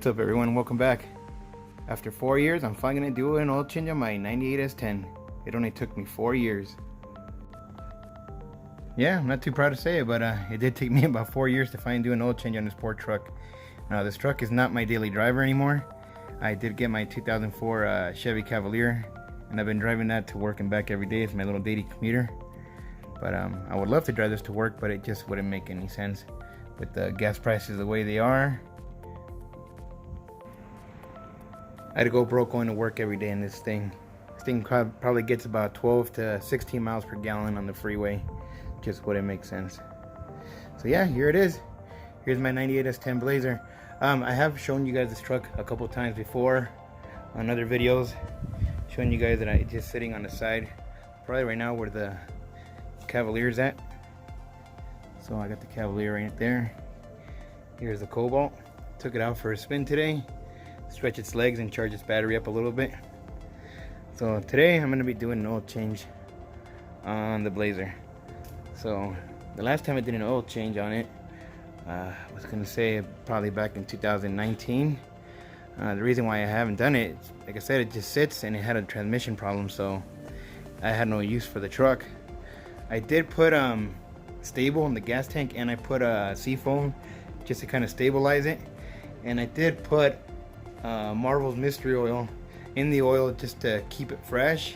What's up everyone, welcome back. After 4 years, I'm finally gonna do an oil change on my 98 S10. It only took me 4 years. Yeah, I'm not too proud to say it, but it did take me about 4 years to finally do an oil change on this poor truck. Now this truck is not my daily driver anymore. I did get my 2004 Chevy Cavalier, and I've been driving that to work and back every day. It's my little daily commuter. But I would love to drive this to work, but it just wouldn't make any sense with the gas prices the way they are. I had to go broke going to work every day in this thing. This thing probably gets about 12 to 16 miles per gallon on the freeway. Just wouldn't make sense. So yeah, here it is. Here's my 98 S10 Blazer. I have shown you guys this truck a couple times before on other videos, showing you guys that I just sitting on the side, probably right now where the Cavalier's at. So I got the Cavalier right there. Here's the Cobalt. Took it out for a spin today, stretch its legs and charge its battery up a little bit. So today I'm going to be doing an oil change on the Blazer. So the last time I did an oil change on it, I was going to say probably back in 2019. The reason why I haven't done it, like I said, it just sits and it had a transmission problem, so I had no use for the truck. I did put stable in the gas tank, and I put seafoam just to kind of stabilize it, and I did put Marvel's mystery oil in the oil just to keep it fresh,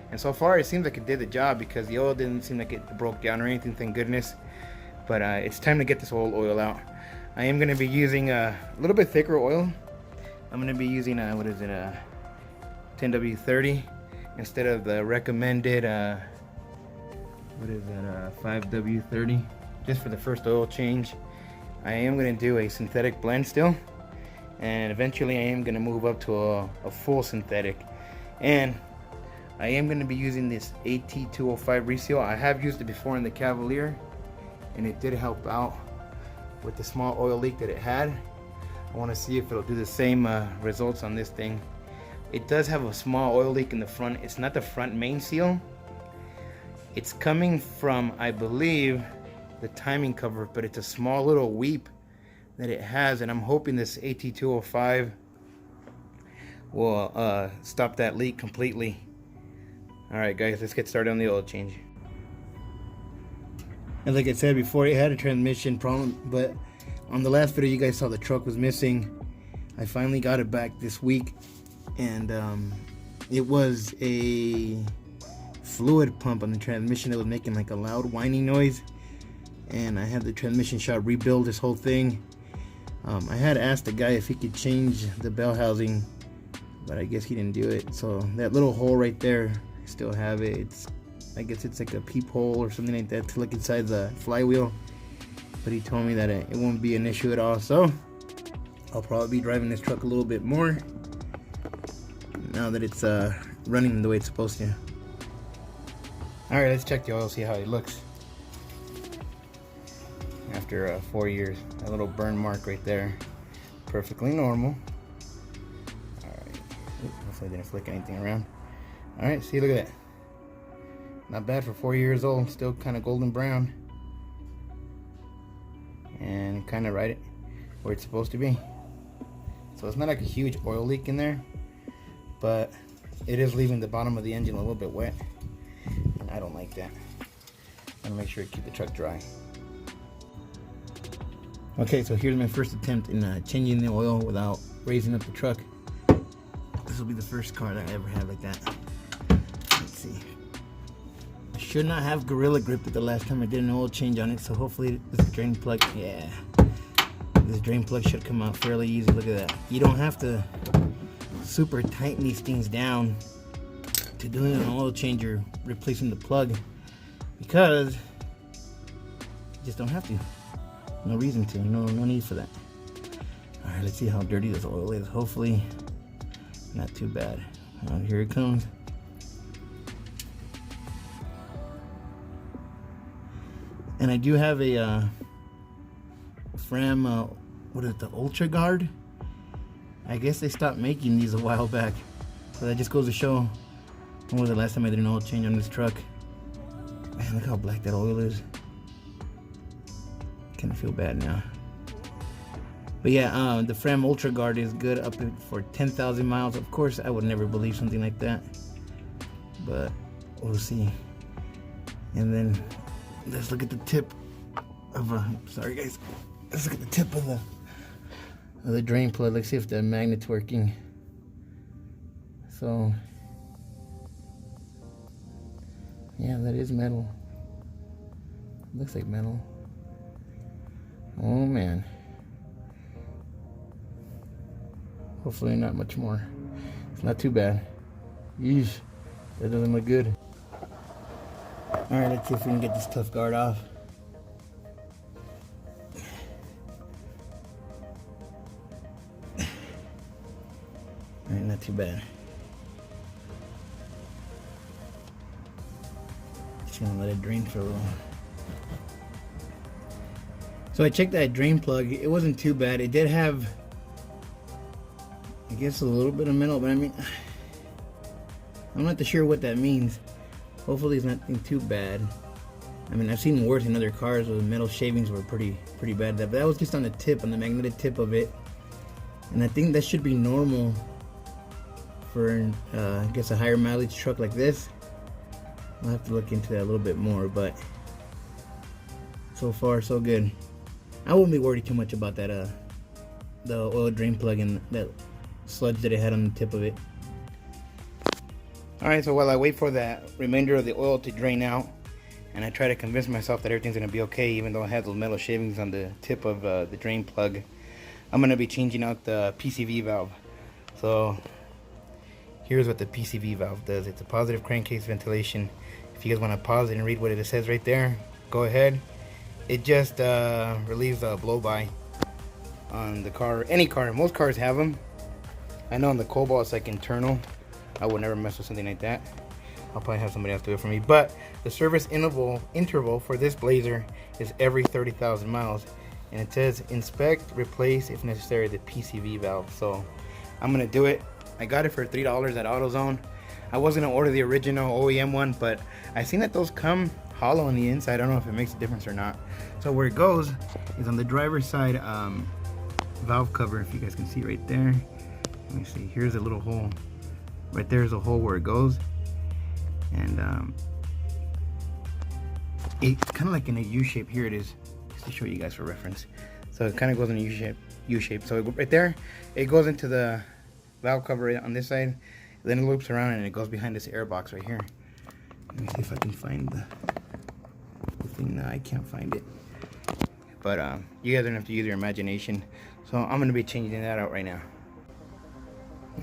and so far it seems like it did the job because the oil didn't seem like it broke down or anything, thank goodness. But it's time to get this whole oil out. I am going to be using a little bit thicker oil. I'm going to be using what is it, 10W30 instead of the recommended what is that, 5W30, just for the first oil change. I am going to do a synthetic blend still, and eventually I am going to move up to a full synthetic. And I am going to be using this AT205 reseal. I have used it before in the Cavalier, and it did help out with the small oil leak that it had. I want to see if it'll do the same results on this thing. It does have a small oil leak in the front. It's not the front main seal. It's coming from, I believe, the timing cover, but it's a small little weep that it has, and I'm hoping this AT205 will stop that leak completely. Alright guys, let's get started on the oil change. And like I said before, it had a transmission problem, but on the last video you guys saw the truck was missing. I finally got it back this week, and it was a fluid pump on the transmission that was making like a loud whining noise, and I had the transmission shop rebuild this whole thing. I had asked the guy if he could change the bell housing, but I guess he didn't do it. So that little hole right there, I still have it. I guess it's like a peephole or something like that to look inside the flywheel, but he told me that it won't be an issue at all. So I'll probably be driving this truck a little bit more now that it's running the way it's supposed to. Alright, let's check the oil, see how it looks after 4 years. That little burn mark right there, perfectly normal. Alright, hopefully I didn't flick anything around. Alright, see, look at that. Not bad for 4 years old, still kind of golden brown. And kind of right where it's supposed to be. So it's not like a huge oil leak in there, but it is leaving the bottom of the engine a little bit wet. And I don't like that. I'm gonna make sure to keep the truck dry. Okay, so here's my first attempt in changing the oil without raising up the truck. This will be the first car that I ever had like that. Let's see. I should not have Gorilla Grip it the last time I did an oil change on it, so hopefully this drain plug, yeah, this drain plug should come out fairly easy. Look at that. You don't have to super tighten these things down to doing an oil change or replacing the plug, because you just don't have to. No reason to, no need for that. Alright, let's see how dirty this oil is. Hopefully not too bad. Here it comes. And I do have a Fram, what is it, the Ultra Guard? I guess they stopped making these a while back. So that just goes to show, when was the last time I did an oil change on this truck? Man, look how black that oil is. Kind of feel bad now. But yeah, the Frame Ultra Guard is good up for 10,000 miles. Of course, I would never believe something like that, but we'll see. And then let's look at the tip of sorry guys. Let's look at the tip of the drain plug. Let's see if the magnet's working. So yeah, that is metal. Looks like metal. Oh man. Hopefully not much more. It's not too bad. Yeesh, that doesn't look good. Alright, let's see if we can get this tough guard off. Alright, not too bad. Just gonna let it drain for a little. So I checked that drain plug. It wasn't too bad. It did have, I guess, a little bit of metal, but I mean, I'm not sure what that means. Hopefully it's nothing too bad. I mean, I've seen worse in other cars where the metal shavings were pretty bad. But that was just on the tip, on the magnetic tip of it. And I think that should be normal for, I guess, a higher mileage truck like this. I'll have to look into that a little bit more, but so far so good. I wouldn't be worried too much about that, the oil drain plug and that sludge that it had on the tip of it. Alright, so while I wait for the remainder of the oil to drain out, and I try to convince myself that everything's going to be okay, even though I have those metal shavings on the tip of the drain plug, I'm going to be changing out the PCV valve. So here's what the PCV valve does. It's a positive crankcase ventilation. If you guys want to pause it and read what it says right there, go ahead. It just relieves a blow-by on the car, any car. Most cars have them. I know on the Cobalt it's like internal. I would never mess with something like that. I'll probably have somebody else do it for me. But the service interval for this Blazer is every 30,000 miles. And it says inspect, replace, if necessary, the PCV valve. So I'm gonna do it. I got it for $3 at AutoZone. I was gonna order the original OEM one, but I seen that those come hollow on the inside. I don't know if it makes a difference or not. So where it goes is on the driver's side valve cover. If you guys can see right there. Let me see. Here's a little hole. Right there's a hole where it goes, and it's kind of like in a U shape. Here it is, just to show you guys for reference. So it kind of goes in a U shape. So right there, it goes into the valve cover on this side, then it loops around and it goes behind this air box right here. Let me see if I can find the thing. No, I can't find it. But you guys don't have to use your imagination. So I'm gonna be changing that out right now.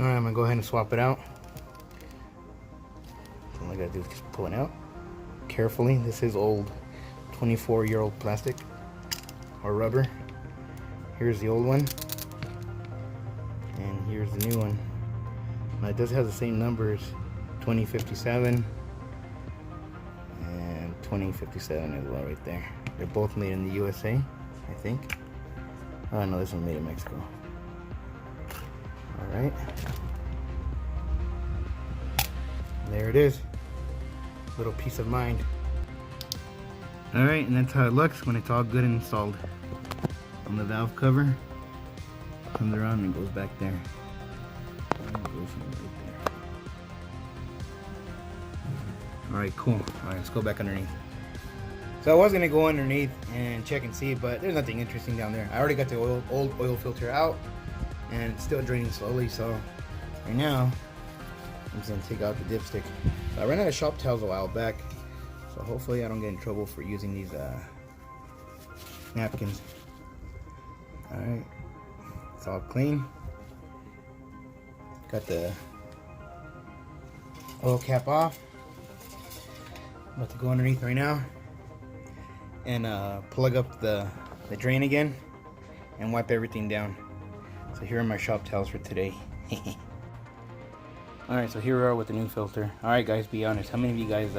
All right, I'm gonna go ahead and swap it out. All I gotta do is just pull it out carefully. This is old 24-year-old plastic or rubber. Here's the old one, and here's the new one. Now it does have the same numbers, 2057 and 2057 as well right there. They're both made in the USA, I think. Oh no, this one made in Mexico. All right, there it is. Little peace of mind. All right, and that's how it looks when it's all good and installed. On the valve cover, comes around and goes back there. And it goes right there. All right, cool. All right, let's go back underneath. So I was gonna go underneath and check and see, but there's nothing interesting down there. I already got the old oil filter out, and it's still draining slowly. So right now, I'm just gonna take out the dipstick. So I ran out of shop towels a while back, so hopefully I don't get in trouble for using these napkins. All right, it's all clean. Got the oil cap off. I'm about to go underneath right now and plug up the drain again and wipe everything down. So here are my shop towels for today. Alright, so here we are with the new filter. Alright guys, be honest, how many of you guys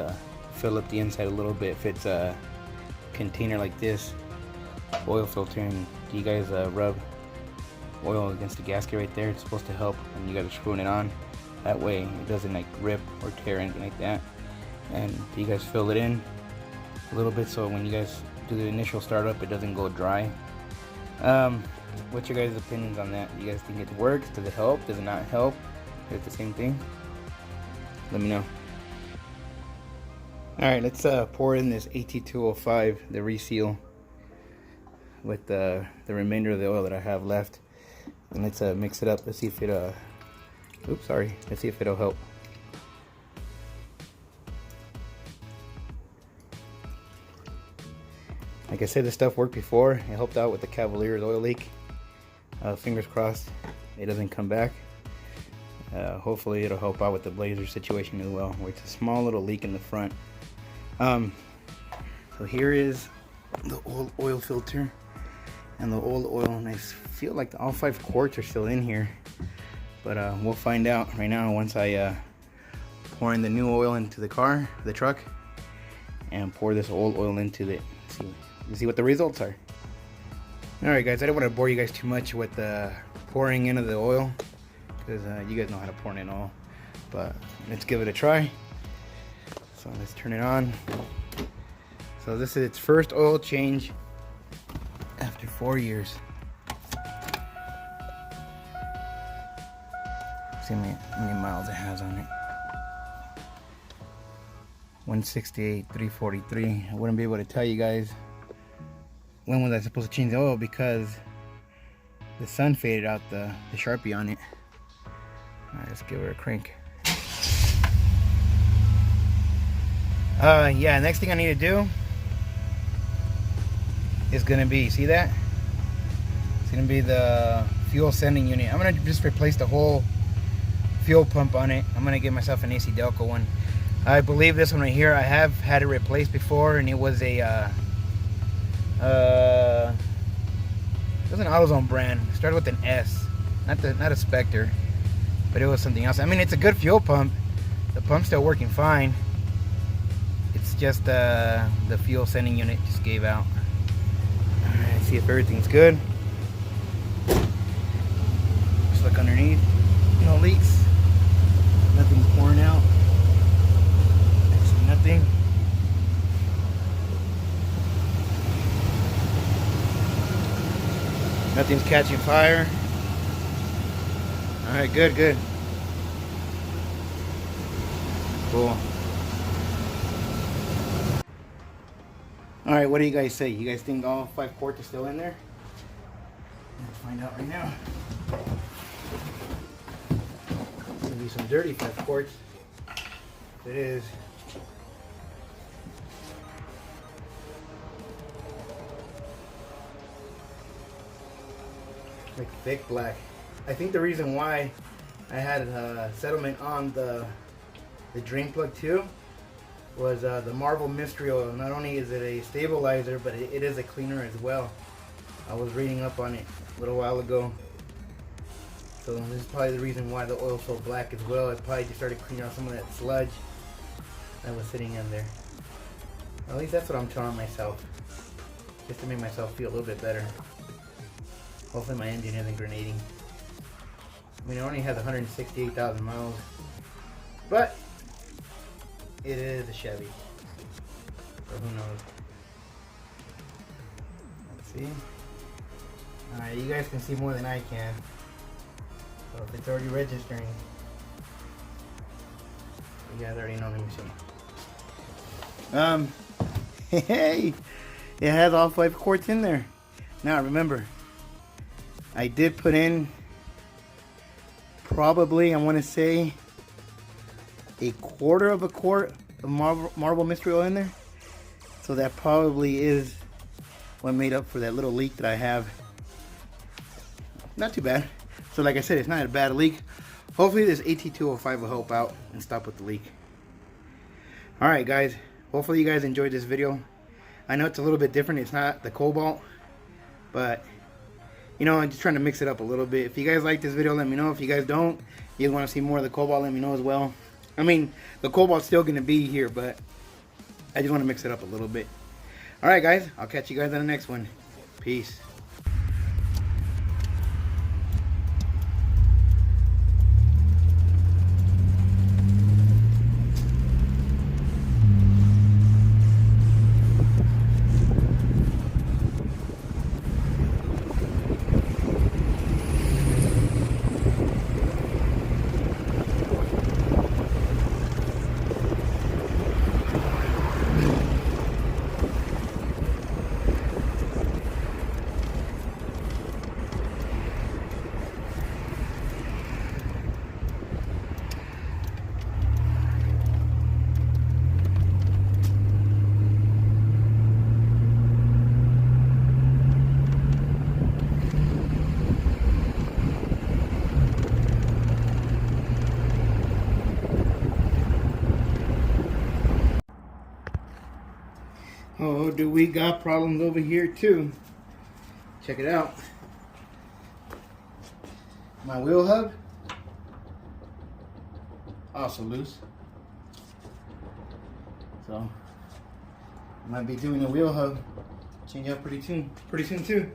fill up the inside a little bit if it's a container like this, oil filter, and do you guys rub oil against the gasket right there? It's supposed to help when you guys are screwing it on. That way it doesn't like rip or tear or anything like that. And do you guys fill it in a little bit so when you guys do the initial startup it doesn't go dry? What's your guys' opinions on that? You guys think it works? Does it help? Does it not help? Is it the same thing? Let me know. Alright, let's pour in this AT205, the reseal, with the remainder of the oil that I have left. And let's mix it up. Let's see if it, oops, sorry. Let's see if it'll help. Like I said, this stuff worked before. It helped out with the Cavalier's oil leak. Fingers crossed it doesn't come back. Hopefully it'll help out with the Blazer situation as well, where it's a small little leak in the front. So here is the old oil filter and the old oil, and I feel like all 5 quarts are still in here, but we'll find out right now once I pour in the new oil into the car, the truck, and pour this old oil into it. See what the results are. Alright guys, I don't want to bore you guys too much with pouring into the oil, because you guys know how to pour in oil, but let's give it a try. So let's turn it on. So this is its first oil change after 4 years. See how many miles it has on it. 168, 343. I wouldn't be able to tell you guys when was I supposed to change the oil because the sun faded out the Sharpie on it. Alright, let's give her a crank. Yeah, next thing I need to do is gonna be, see that? It's gonna be the fuel sending unit. I'm gonna just replace the whole fuel pump on it. I'm gonna get myself an AC Delco one. I believe this one right here, I have had it replaced before, and it was a it was an AutoZone brand. It started with an S, not a Spectre, but it was something else. I mean, it's a good fuel pump. The pump's still working fine. It's just the fuel sending unit just gave out. Alright, see if everything's good. Just look underneath. No leaks. Nothing's pouring out. Actually, nothing. Nothing's catching fire. Alright, good. Cool. Alright, what do you guys say? You guys think all 5 quarts are still in there? Let's find out right now. It's gonna be some dirty 5 quarts. It is. Like thick black. I think the reason why I had a settlement on the drain plug too was the Marble Mystery Oil. Not only is it a stabilizer, but it is a cleaner as well. I was reading up on it a little while ago. So this is probably the reason why the oil's so black as well. It probably just started cleaning out some of that sludge that was sitting in there. At least that's what I'm telling myself, just to make myself feel a little bit better. Hopefully my engine isn't grenading. I mean, it only has 168,000 miles, but it is a Chevy, so who knows. Let's see. Alright, you guys can see more than I can. So if it's already registering, you guys already know. Let me see. Hey, it has all 5 quarts in there. Now remember, I did put in probably, I want to say, 1/4 quart of Marble Mystery Oil in there. So that probably is what made up for that little leak that I have. Not too bad. So like I said, it's not a bad leak. Hopefully this AT205 will help out and stop with the leak. Alright guys, hopefully you guys enjoyed this video. I know it's a little bit different. It's not the Cobalt, but you know, I'm just trying to mix it up a little bit. If you guys like this video, let me know. If you guys don't, you want to see more of the Cobalt, let me know as well. I mean, the Cobalt's still going to be here, but I just want to mix it up a little bit. Alright guys, I'll catch you guys on the next one. Peace. do we got problems over here too. Check it out. My wheel hub, also loose. So might be doing the wheel hub change up pretty soon too.